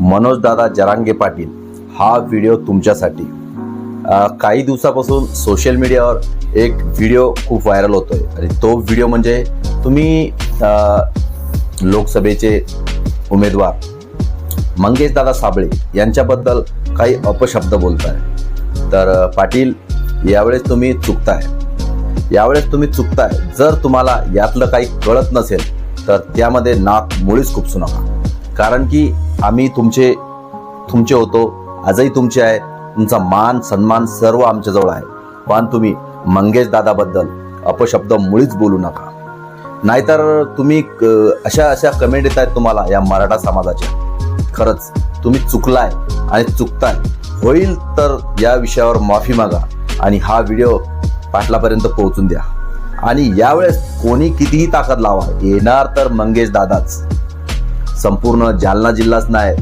मनोजदादा जरांगे पाटील हा व्हिडिओ तुमच्यासाठी। काही दिवसापासून सोशल मीडियावर एक व्हिडिओ खूप व्हायरल होतोय आणि तो व्हिडिओ म्हणजे तुम्ही लोकसभेचे उमेदवार मंगेशदादा साबळे यांच्याबद्दल काही अपशब्द बोलताय। तर पाटील, यावेळेस तुम्ही चुकताय। जर तुम्हाला यातलं काही कळत नसेल तर त्यामध्ये नाक मुळीच खुपसू नका, कारण की आम्ही तुमचे होतो, आजही तुमचे आहे। तुमचा मान सन्मान सर्व आमच्याजवळ आहे, पण तुम्ही मंगेशदादाबद्दल अपशब्द मुळीच बोलू नका, नाहीतर तुम्ही अशा कमेंट येत आहेत तुम्हाला या मराठा समाजाच्या। खरंच तुम्ही चुकलाय आणि चुकताय। होईल तर या विषयावर माफी मागा आणि हा व्हिडिओ पाटलापर्यंत पोहोचून द्या। आणि यावेळेस कोणी कितीही ताकद लावा, येणार तर मंगेशदादाच। संपूर्ण जालना जिल्हाच नाही